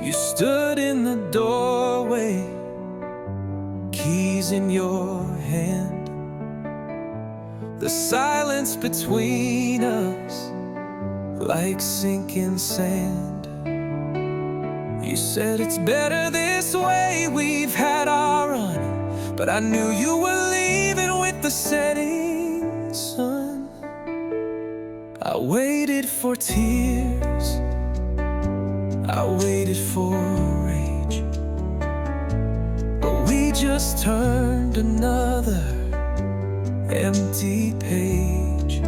You stood in the doorway, keys in your hand. The silence between us, like sinking sand. You said it's better this way, we've had our run, but I knew you were leaving with the setting sun. I waited for tears, I waited for rage, but we just turned another empty page.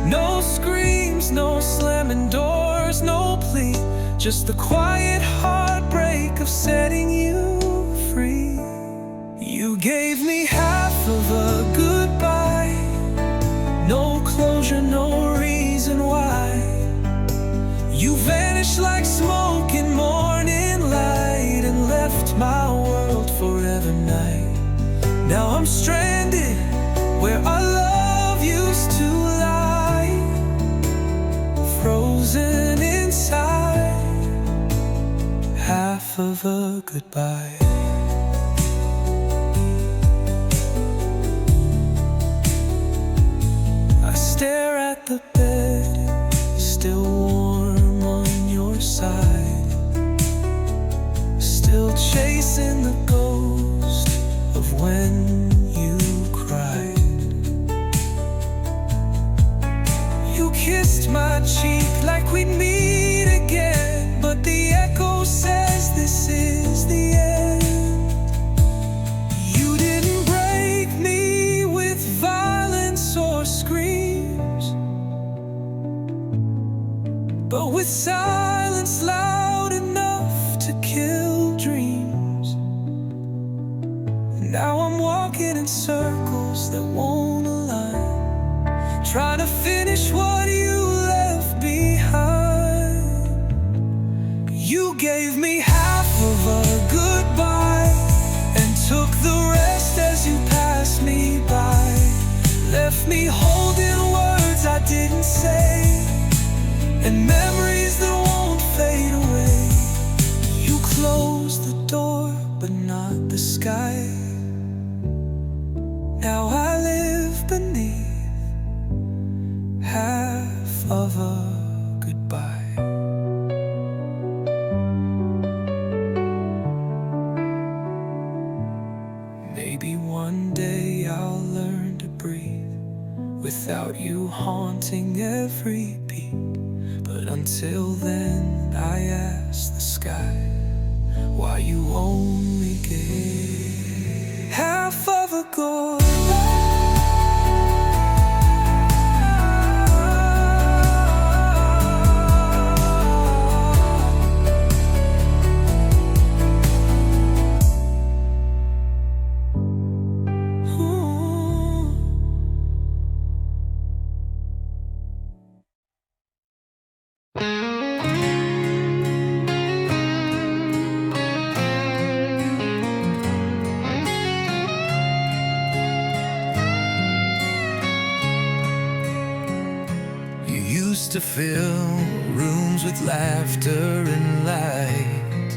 No screams, no slamming doors, no plea, just the quiet heartbreak of setting you free. You gave me half of a goodbye, no closure, no reason why. You vanished like smoke in morning light and left my world forever night. Now I'm stranded where our love used to lie, frozen inside half of a goodbye. I stare at the bed, still warm on your side, still chasing the ghost of when you cried. You kissed my cheek like we'd meet again, but the echo says this is the end. You didn't break me with violence or screams, but with silence loud enough to kill dreams. Now I'm walking in circles that won't align, trying to finish what you left behind. You gave me half of a goodbye and took the rest as you passed me by. Left me holding words I didn't say, and memories that won't fade away. You closed the door, but not the sky. Now I live beneath half of a goodbye. Maybe one day I'll learn to breathe without you haunting every beat. But until then, I ask the sky why you only gave half of a gourd. To fill rooms with laughter and light.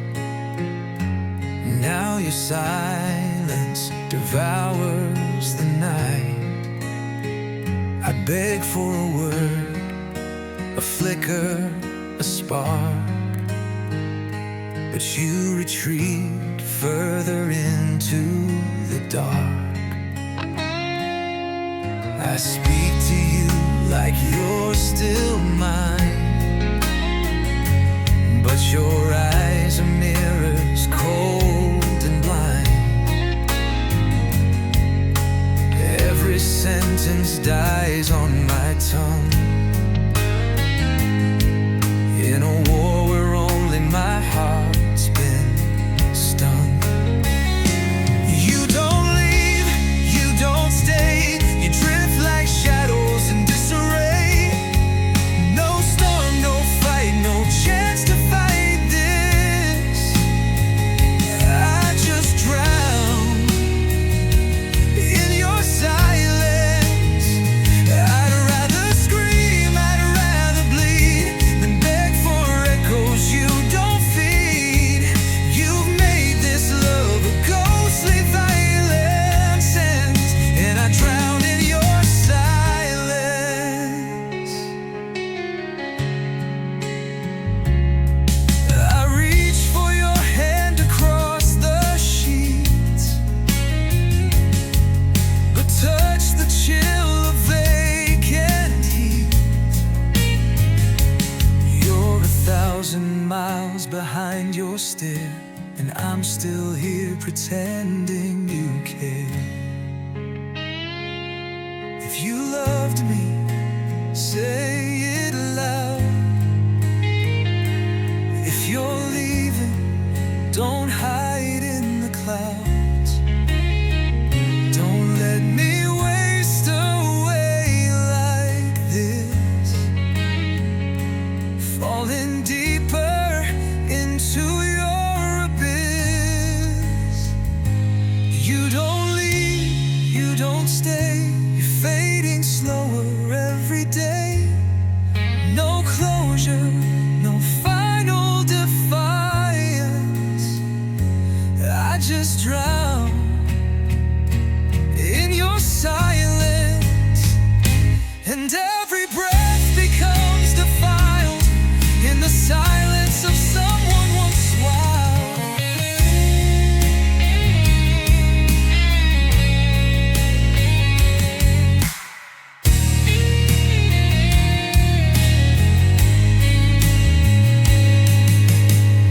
Now your silence devours the night. I beg for a word, a flicker, a spark, but you retreat further into the dark. I speak to you like you're still mine, but your eyes are mirrors, cold and blind. Every sentence dies on my tongue, in a war where only my heart's been stung. You don't leave, you don't stay, you drift like shadows in disarray. No storm, no fight, no chance to fight this. I just drown in your silence. I'd rather scream hours behind your stare, and I'm still here pretending you care. If you loved me, say it loud. If you're leaving, don't hide in the clouds. Don't let me waste away like this, falling deeper into your abyss. You don't leave, you don't stay, you're fading slower every day. No closure, no final defiance. I just drown in your silence, and every breath becomes defiled in the silence of someone once wild.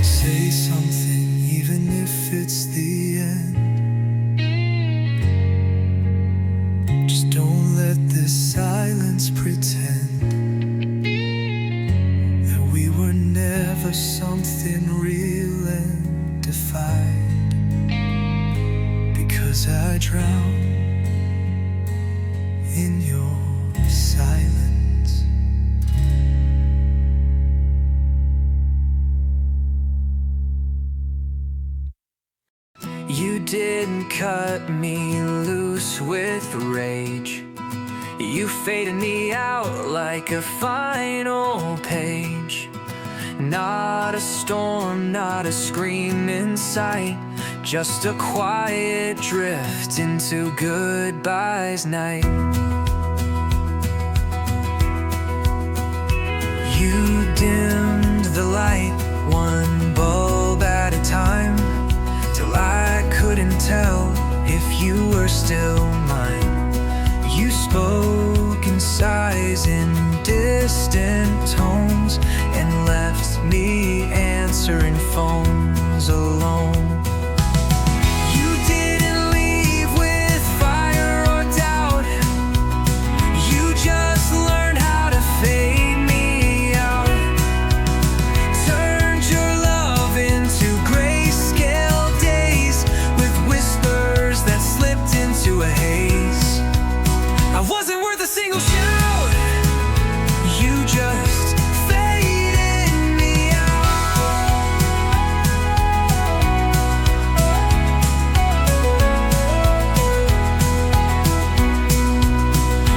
Say something, even if it's the end. Just don't let this silence pretend that we were never something real and defined. Because I drown in your silence. You didn't cut me loose with rage. You faded me out like a final page. Not a storm, not a scream in sight, just a quiet drift into goodbye's night. You dimmed the light, one bulb at a time, till I couldn't tell if you were still mine. You spoke in sighs, in distant tones, and left me answering phones alone. You didn't leave with fire or doubt. You just learned how to fade me out. Turned your love into grayscale days with whispers that slipped into a haze. I wasn't worth a single shout. You just faded me out.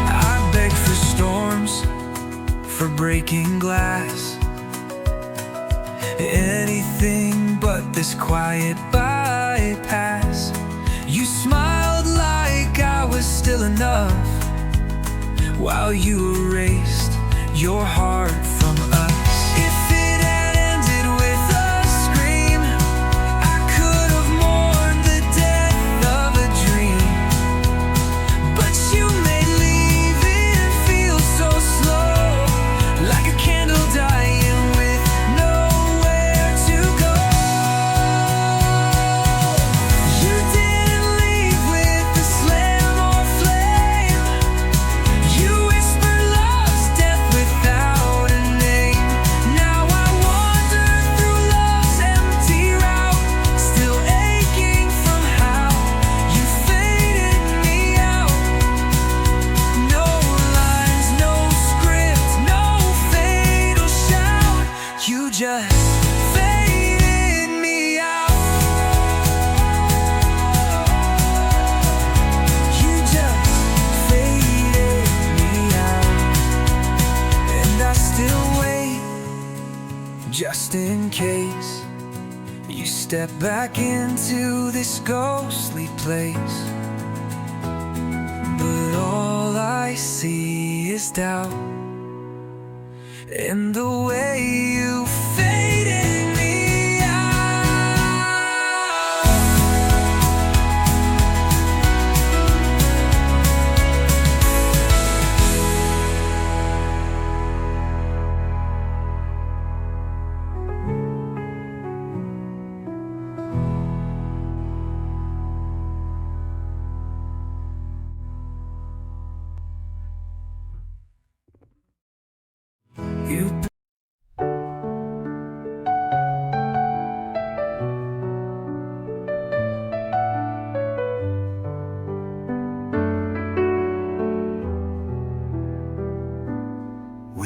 I beg for storms, for breaking glass, anything but this quiet bypass. You smiled like I was still enough, while you erased your heart from us. If it had ended with a scream, I could have mourned the death of a dream. But you made leaving feel so slow, like a candle dying with nowhere to go. You didn't leave with a slam or flame. You whispered love's death without a name. Now I wander through love's empty route, still aching from how you faded me out. No lines, no script, no fatal shout. You just faded me out. You just faded me out. And I still wait, just in case you step back into this ghostly place. But all I see is doubt, and the way you faded me out.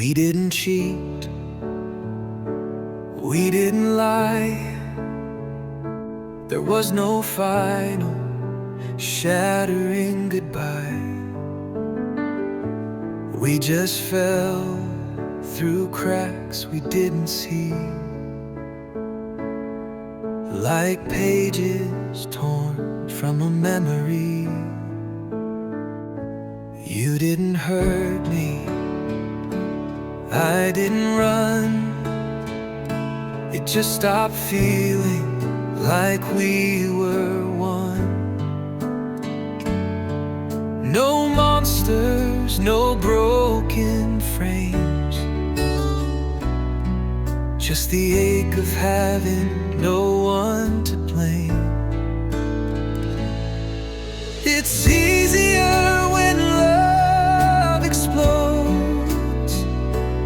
We didn't cheat, we didn't lie. There was no final, shattering goodbye. We just fell through cracks we didn't see, like pages torn from a memory. You didn't hurt me, I didn't run. It just stopped feeling like we were one. No monsters, no broken frames, just the ache of having no one to blame. It's easier when love explodes,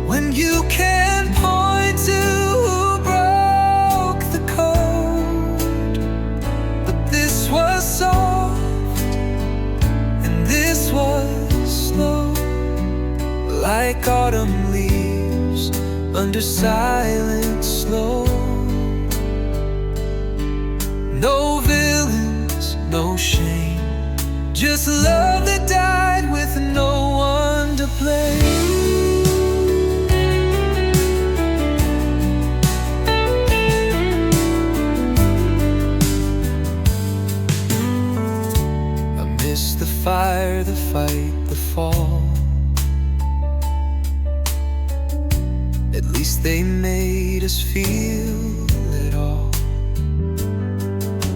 when you can point to who broke the code. But this was soft, and this was slow, like autumn leaves under silent snow. No villains, no shame, just love that died with no one to blame. I miss the fire, the fight, the fall. At least they made us feel it all.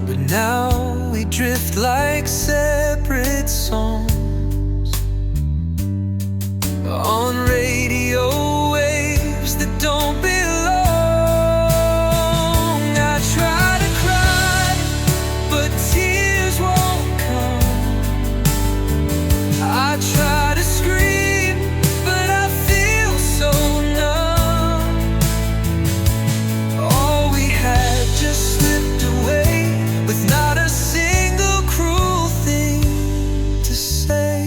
But now we drift like separate songs on radio waves that don't belong. I try to cry, but tears won't come. I try to scream, but I feel so numb. All we had just slipped away, with not a single cruel thing to say.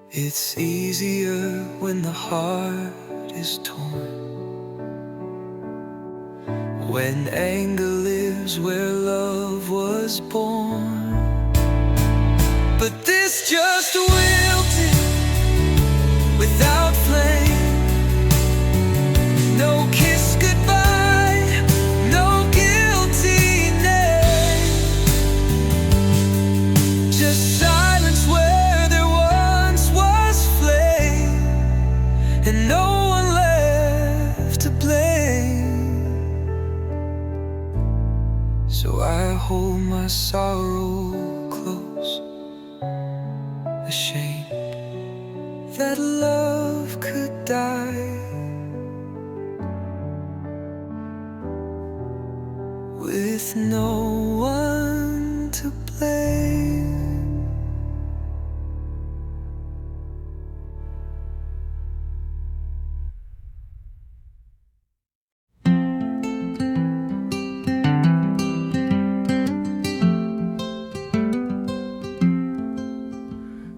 It's easier when the heart is torn, when anger lives where love was born. But this just wilted without flame. No kiss goodbye, no guilty name, just silence where there once was flame, and no one left to blame. So I hold my sorrow close, ashamed that love could die with no one to blame.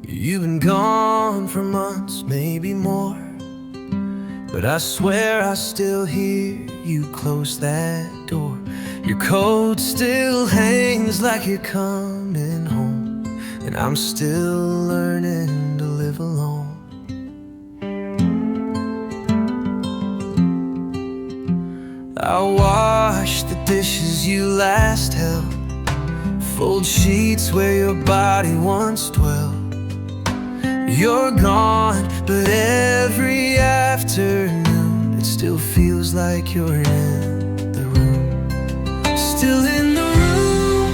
You've been gone for months, maybe more, but I swear I still hear you close that door. Your coat still hangs like you're coming home, and I'm still learning to live alone. I'll wash the dishes you last held, fold sheets where your body once dwelled. You're gone, but every afternoon it still feels like you're in the room. Still in the room,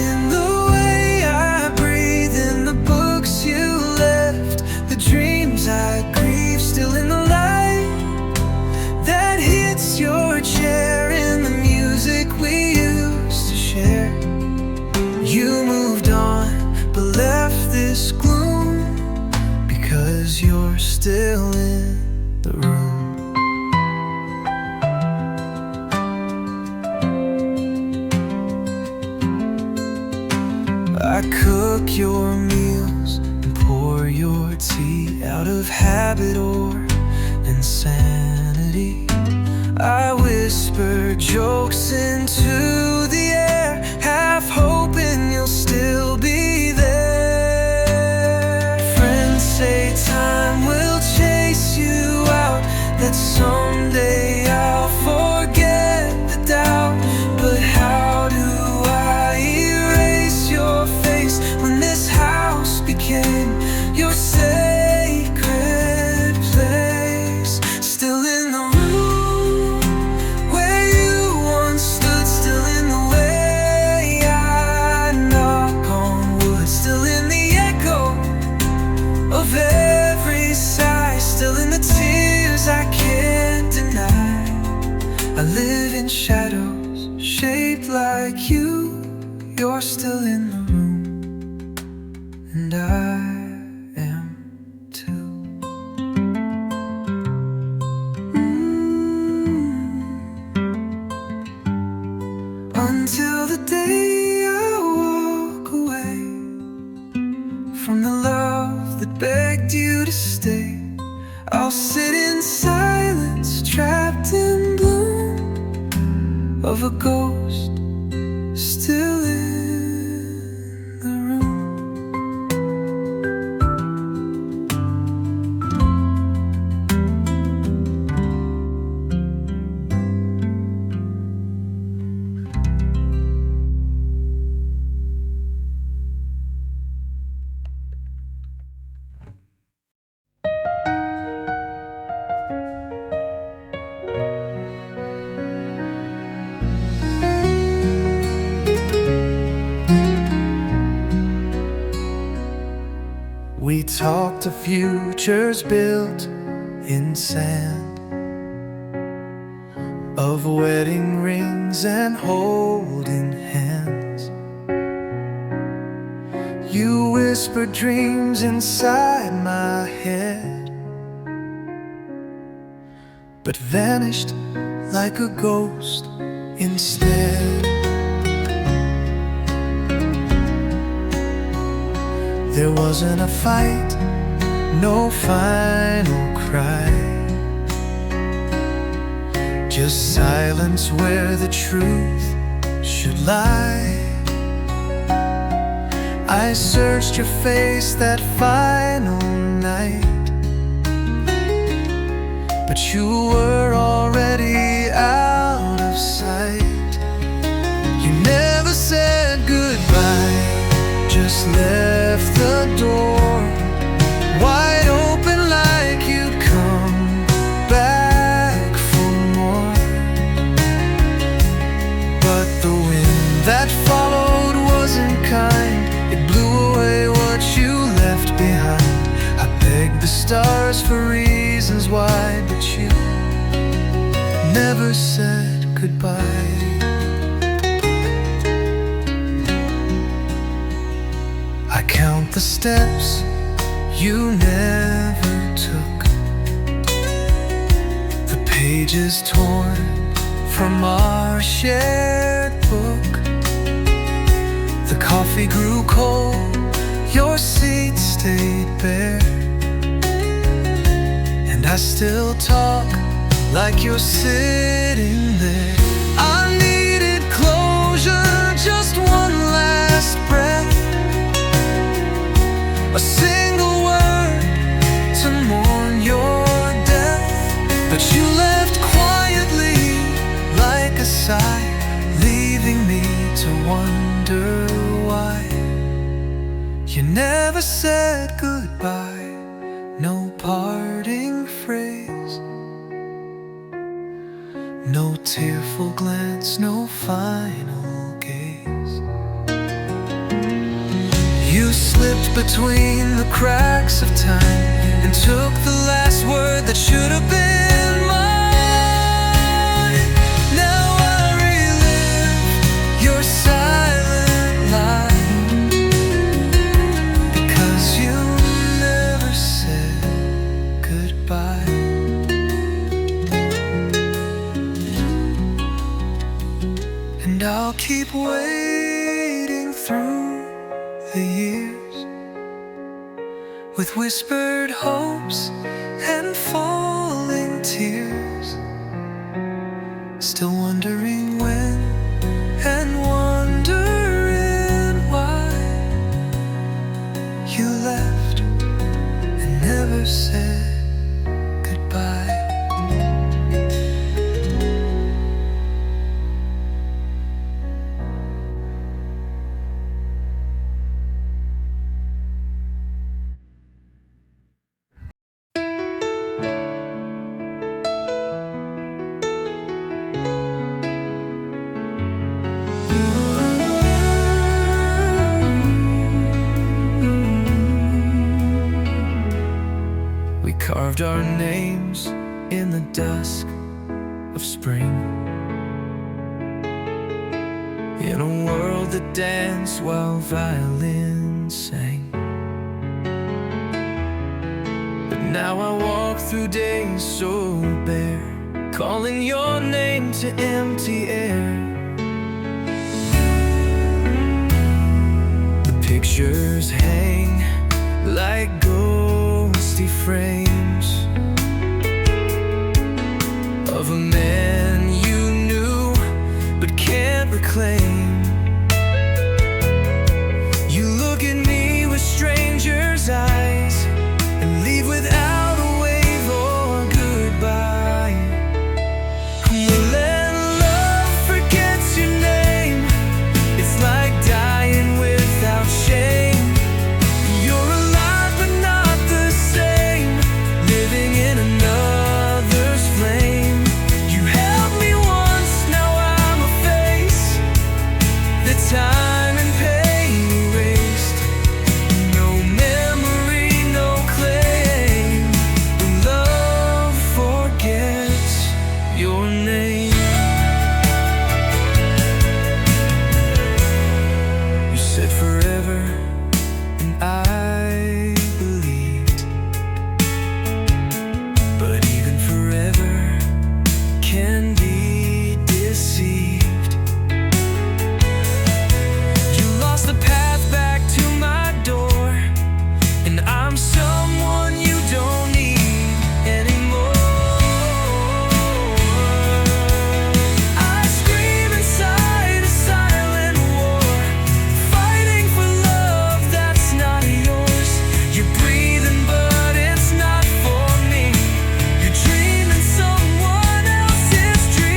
in the way I breathe, in the books you left, the dreams I grieve. Still in the light that hits your chair, in the music we used to share. You moved on, but left this gloom, because you're still in the room. I cook your meals and pour your tea out of of habit or insanity. I whisper jokes into the air, half hoping you'll still be there. Friends say time will chase you out, that someday I'll forget the doubt. But how do I erase your face when this house became your sacred place? Still in the room where you once stood, still in the way I knock on wood, still in the echo of every sigh, still in the tears I can't deny. I live in shadows shaped like you. You're still in the room, and I am too. Until the day I walk away from the love that begged you to stay, I'll sit in silence, trapped in bloom of a ghost still in the room. We talked of futures built in sand, of wedding rings and holding hands. You whispered dreams inside my head, but vanished like a ghost instead. There wasn't a fight, no final cry, just silence where the truth should lie. I searched your face that final night, but you were already out of sight. You never said goodbye, just left the door wide open like you'd come back for more. But the wind that followed wasn't kind, it blew away what you left behind. I begged the stars for reasons why, but you never said goodbye. I count the steps you never took, the pages torn from our shared book. The coffee grew cold, your seat stayed bare, and I still talk like you're sitting there. I needed closure, just one last breath, a single word to mourn your death. But you left quietly like a sigh, leaving me to wonder why. You never said goodbye, no parting phrase, no tearful glance, no final gaze. You slipped between the cracks of time and took the last word that should have been mine. Now I relive your silent lie, because you never said goodbye. And I'll keep waiting through the years with whispered hopes and falling tears, still wondering when and wondering why you left and never said goodbye. We carved our names in the dusk of spring, in a world that danced while violins sang. But now I walk through days so bare, calling your name to empty air. The pictures hang like ghosty frames of a man you knew but can't reclaim. You look at me with strangers' eyes and leave without a wave or goodbye. When love forgets your name, it's like dying without shame. Time and pain erased, no memory, no claim. When love forgets your name. You said forever, and I believed, but even forever can be deceived. The path back to my door, and I'm someone you don't need anymore. I scream inside a silent war, fighting for love that's not yours. You're breathing but it's not for me. You're dreaming someone else's dream.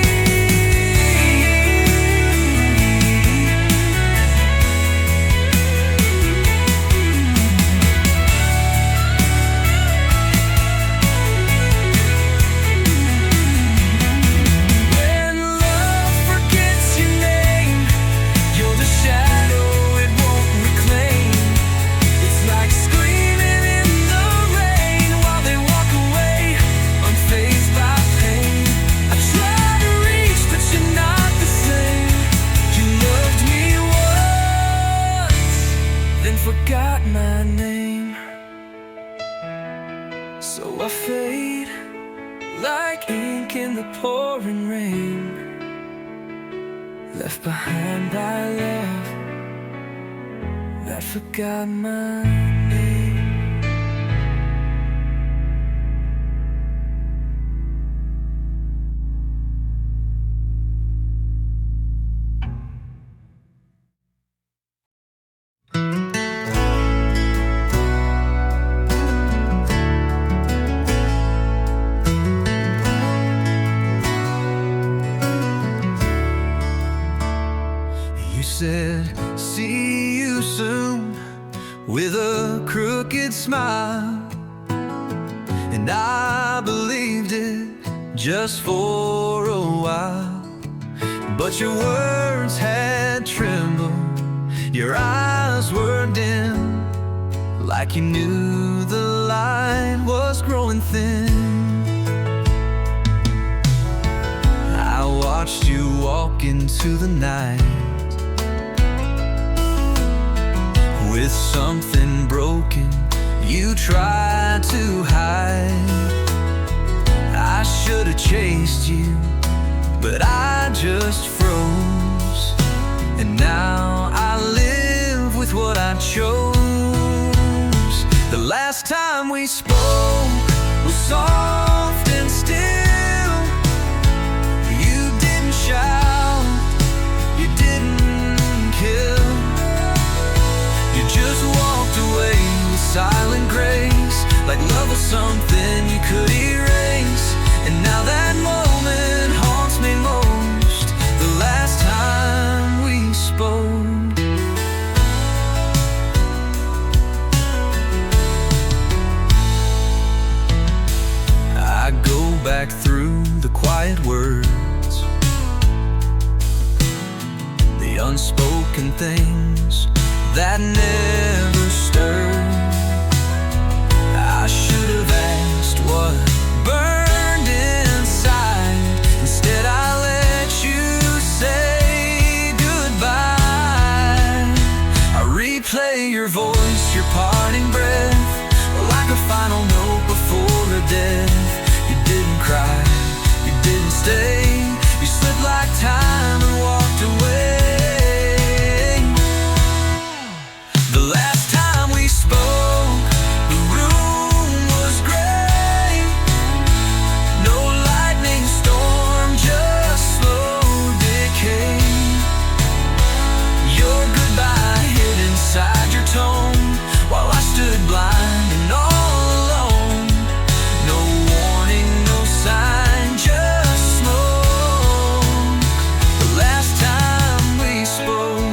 Forgot my name, so I fade like ink in the pouring rain, left behind by love that forgot my name. Said, see you soon, with a crooked smile, and I believed it just for a while. But your words had trembled, your eyes were dim, like you knew the light was growing thin. I watched you walk into the night with something broken you tried to hide. I should have chased you, but I just froze. And now I live with what I chose. The last time we spoke was soft and still. You didn't shout, you didn't kill. You just walked away with silent grace, like love was something you could erase. And now that moment haunts me most, the last time we spoke. I go back through the quiet words, the unspoken things that never stirred. I should have asked what burned inside. Instead I let you say goodbye. I replay your voice, your parting breath, like a final note before a death. You didn't cry, you didn't stay. You slipped like time and walked away. The last time we spoke, the room was gray. No lightning storm, just slow decay. Your goodbye hid inside your tone, while I stood blind and all alone. No warning, no sign, just smoke. The last time we spoke.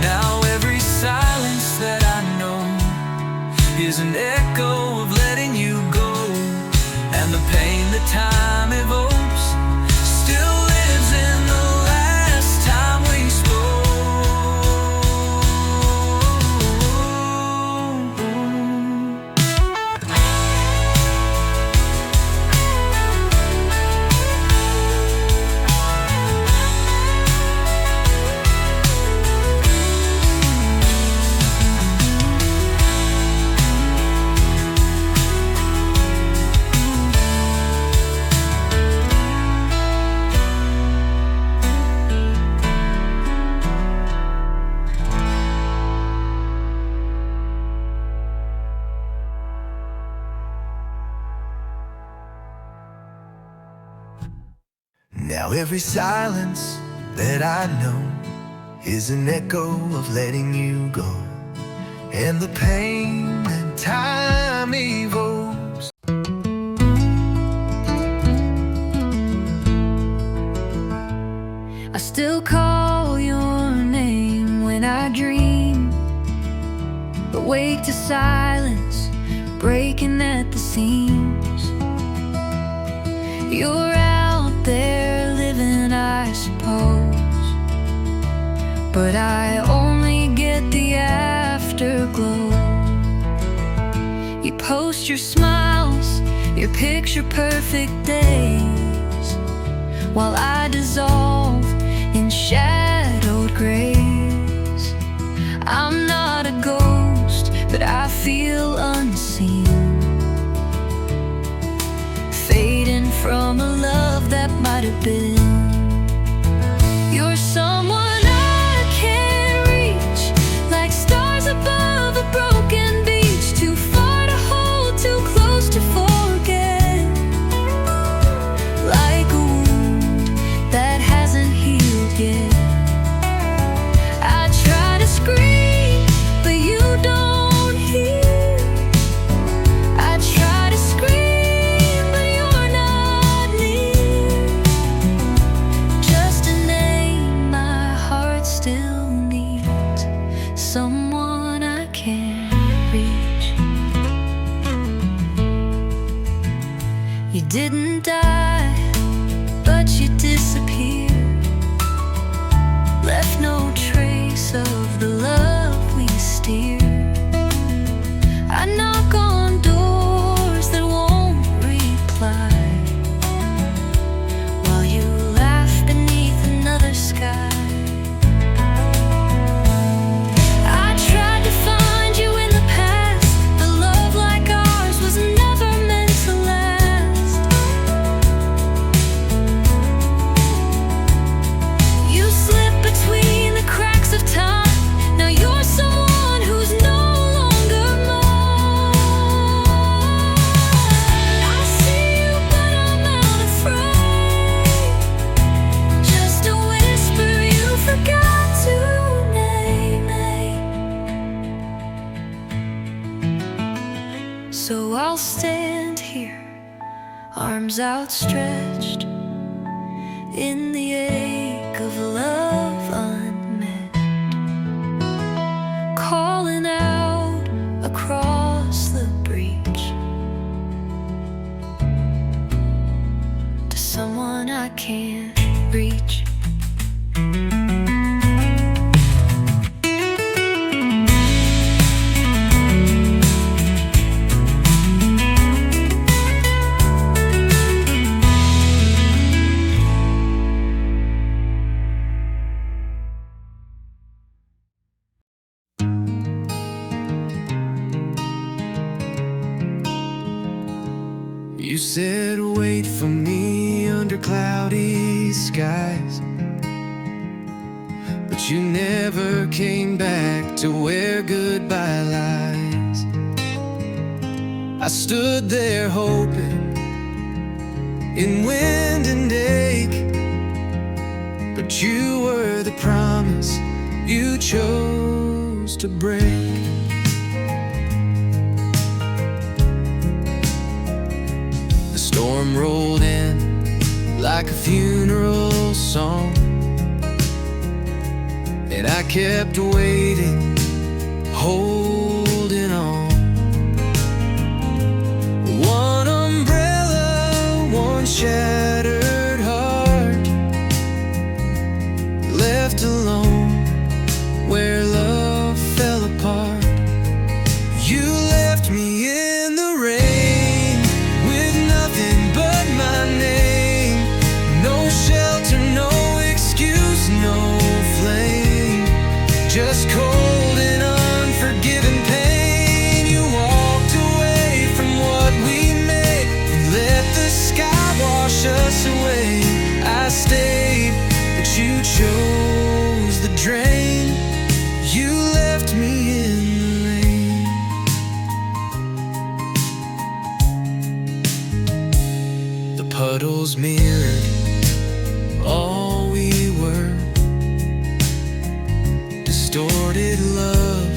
Now every silence that I know is an echo of letting you go. And the pain that time evokes still lives in the last time we Now every silence that I know is an echo of letting you go. And the pain that time evokes. I still call your name when I dream, but wake to silence breaking at the seams. You're out there living, I suppose, but I only get the afterglow. You post your smiles, your picture-perfect days, while I dissolve in shadowed grays. I'm not a ghost, but I feel unseen, fading from a love that might have been. You're someone I can't reach, like stars above a broken beach, too far to hold, too close to forget, like a wound that hasn't healed yet. I try to scream, but you don't hear. I try to scream, but you're not near. stretched in the ache of love unmet, calling out across the breach to someone I can't reach. You said wait for me under cloudy skies, but you never came back to where goodbye lies. I stood there hoping in wind and ache, but you were the promise you chose to break. The storm rolled in like a funeral song, and I kept waiting, holding on. One umbrella, one shattered heart, left alone where love fell apart. You left me in the rain with nothing but my name. No shelter, no excuse, no flame, just cold and unforgiving pain. You walked away from what we made and let the sky wash us away. I stayed, but you chose the drain. You left me in the rain. The puddles mirrored all we were, distorted love,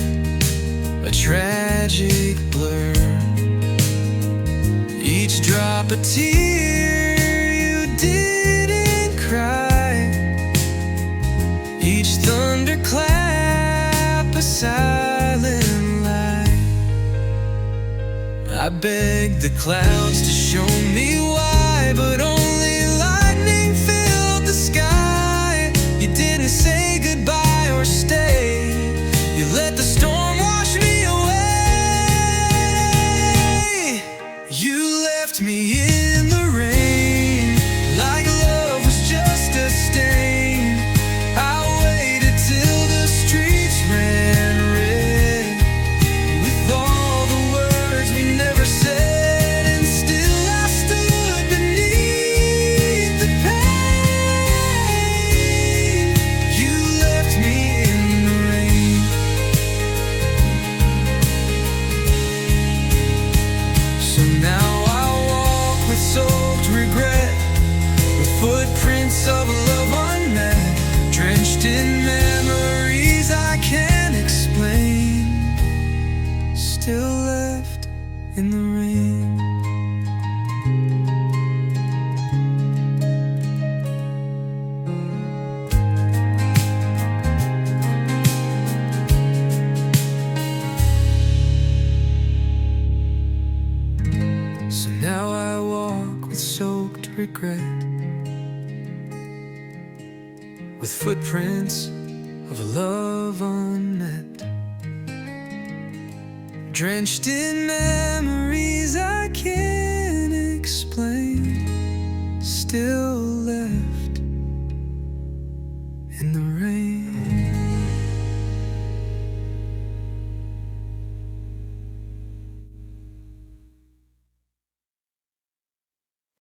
a tragic blur. Each drop a tear you didn't cry, each thunderclap a silent lie. I begged the clouds to show me why, but only lightning filled the sky. You didn't say goodbye or stay, you let the storm wash me away. You left me in the rain like love was just a stain. I waited till the streets ran red with all the words we never said, and still I stood beneath the pain. You left me in the rain. So now I walk with soaked regret, with footprints of love unmet, drenched in memories I can't explain, still left in the rain. So now I walk with soaked regret, with footprints of a love unmet, drenched in memories I can't explain, still